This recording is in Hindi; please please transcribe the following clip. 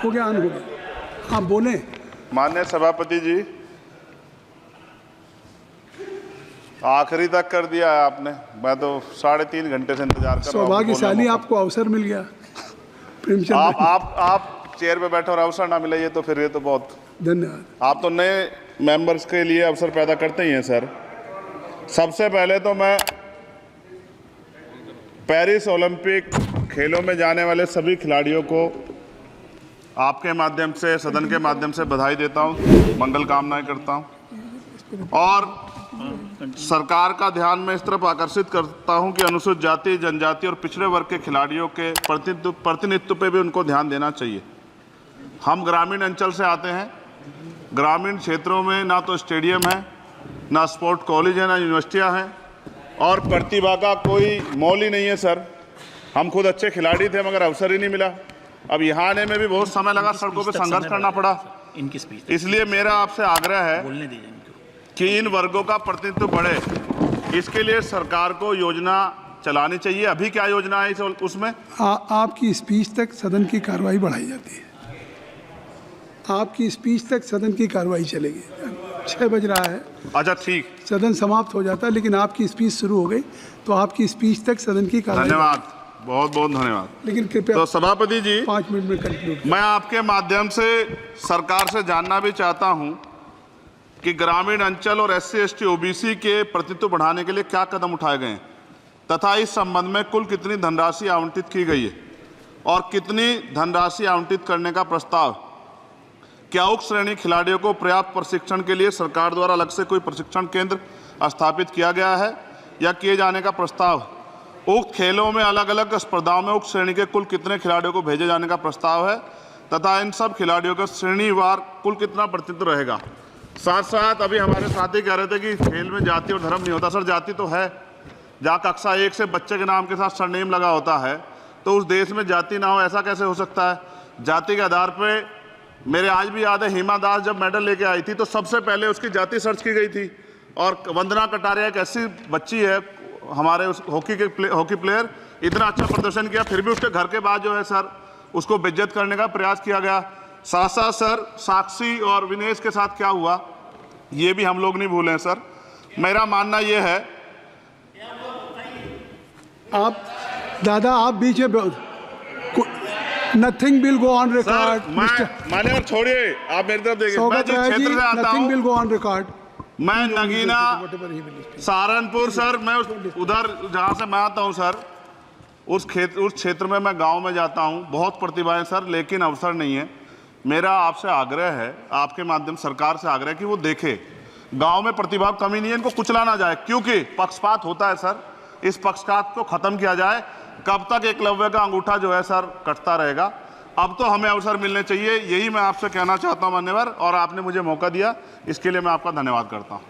हो गया, हो गया। आप बोले। माननीय सभापति जी, आखिरी तक कर दिया है आपने। मैं तो 3.5 घंटे से इंतजार कर रहा हूँ। सौभाग्यशाली आपको अवसर मिल गया। प्रेमचंद आप चेयर पे बैठे और अवसर ना मिले, ये तो फिर ये तो बहुत धन्यवाद। आप तो नए मेंबर्स के लिए अवसर पैदा करते ही हैं सर। सबसे पहले तो मैं पेरिस ओलंपिक खेलों में जाने वाले सभी खिलाड़ियों को आपके माध्यम से, सदन के माध्यम से बधाई देता हूं, मंगल कामनाएं करता हूं और सरकार का ध्यान मैं इस तरफ आकर्षित करता हूं कि अनुसूचित जाति, जनजाति और पिछड़े वर्ग के खिलाड़ियों के प्रतिनिधित्व पे भी उनको ध्यान देना चाहिए। हम ग्रामीण अंचल से आते हैं। ग्रामीण क्षेत्रों में ना तो स्टेडियम है, ना स्पोर्ट कॉलेज है, ना यूनिवर्सिटियां हैं और प्रतिभा का कोई मोल ही नहीं है सर। हम खुद अच्छे खिलाड़ी थे मगर अवसर ही नहीं मिला। अब यहाँ आने में भी बहुत समय लगा, सड़कों पे संघर्ष करना पड़ा। इसलिए मेरा आपसे आग्रह है कि इन वर्गों का प्रतिनिधित्व बढ़े, इसके लिए सरकार को योजना चलानी चाहिए। अभी क्या योजना है उसमें? आपकी स्पीच तक सदन की कार्रवाई बढ़ाई जाती है। आपकी स्पीच तक सदन की कार्रवाई चलेगी। 6 बज रहा है। अच्छा ठीक, सदन समाप्त हो जाता है, लेकिन आपकी स्पीच शुरू हो गई तो आपकी स्पीच तक सदन की कार्रवाई। धन्यवाद, बहुत बहुत धन्यवाद। लेकिन कृपया तो सभापति जी 5 मिनट में कंक्लूड। मैं आपके माध्यम से सरकार से जानना भी चाहता हूं कि ग्रामीण अंचल और SC ST OBC के प्रतिनिधित्व बढ़ाने के लिए क्या कदम उठाए गए हैं तथा इस संबंध में कुल कितनी धनराशि आवंटित की गई है और कितनी धनराशि आवंटित करने का प्रस्ताव। क्या उक्त श्रेणी खिलाड़ियों को पर्याप्त प्रशिक्षण के लिए सरकार द्वारा अलग से कोई प्रशिक्षण केंद्र स्थापित किया गया है या किए जाने का प्रस्ताव। उक्त खेलों में अलग अलग स्पर्धाओं में उक्त श्रेणी के कुल कितने खिलाड़ियों को भेजे जाने का प्रस्ताव है तथा इन सब खिलाड़ियों का श्रेणीवार कुल कितना प्रतिनिधित्व रहेगा। साथ साथ अभी हमारे साथी कह रहे थे कि खेल में जाति और धर्म नहीं होता। सर जाति तो है, जहाँ कक्षा 1 से बच्चे के नाम के साथ सरनेम लगा होता है तो उस देश में जाति ना हो, ऐसा कैसे हो सकता है। जाति के आधार पर मेरे आज भी याद है, हिमा दास जब मेडल लेके आई थी तो सबसे पहले उसकी जाति सर्च की गई थी और वंदना कटारिया एक ऐसी बच्ची है हमारे उस हॉकी प्लेयर, इतना अच्छा प्रदर्शन किया फिर भी उसके घर के बाद जो है सर उसको बेइज्जत करने का प्रयास किया गया। साथ साथ सर साक्षी और विनेश के साथ क्या हुआ ये भी हम लोग नहीं भूले सर। मेरा मानना ये है, आप दादा आप बीच में nothing will go on record. माने और छोड़िए, आप मेरी तरफ देखिए। मैं जिस क्षेत्र से आता हूं, विल गो ऑन रिकॉर्ड। मैं नगीना सहारनपुर सर, मैं उधर जहाँ से मैं आता हूँ सर, उस क्षेत्र में मैं गांव में जाता हूँ। बहुत प्रतिभाएं सर, लेकिन अवसर नहीं है। मेरा आपसे आग्रह है, आपके माध्यम सरकार से आग्रह कि वो देखे गांव में प्रतिभा कमी नहीं है, इनको कुचला ना जाए क्योंकि पक्षपात होता है सर। इस पक्षपात को खत्म किया जाए। कब तक एकलव्य का अंगूठा जो है सर कटता रहेगा। अब तो हमें अवसर मिलने चाहिए, यही मैं आपसे कहना चाहता हूं मान्यवर, और आपने मुझे मौका दिया इसके लिए मैं आपका धन्यवाद करता हूं।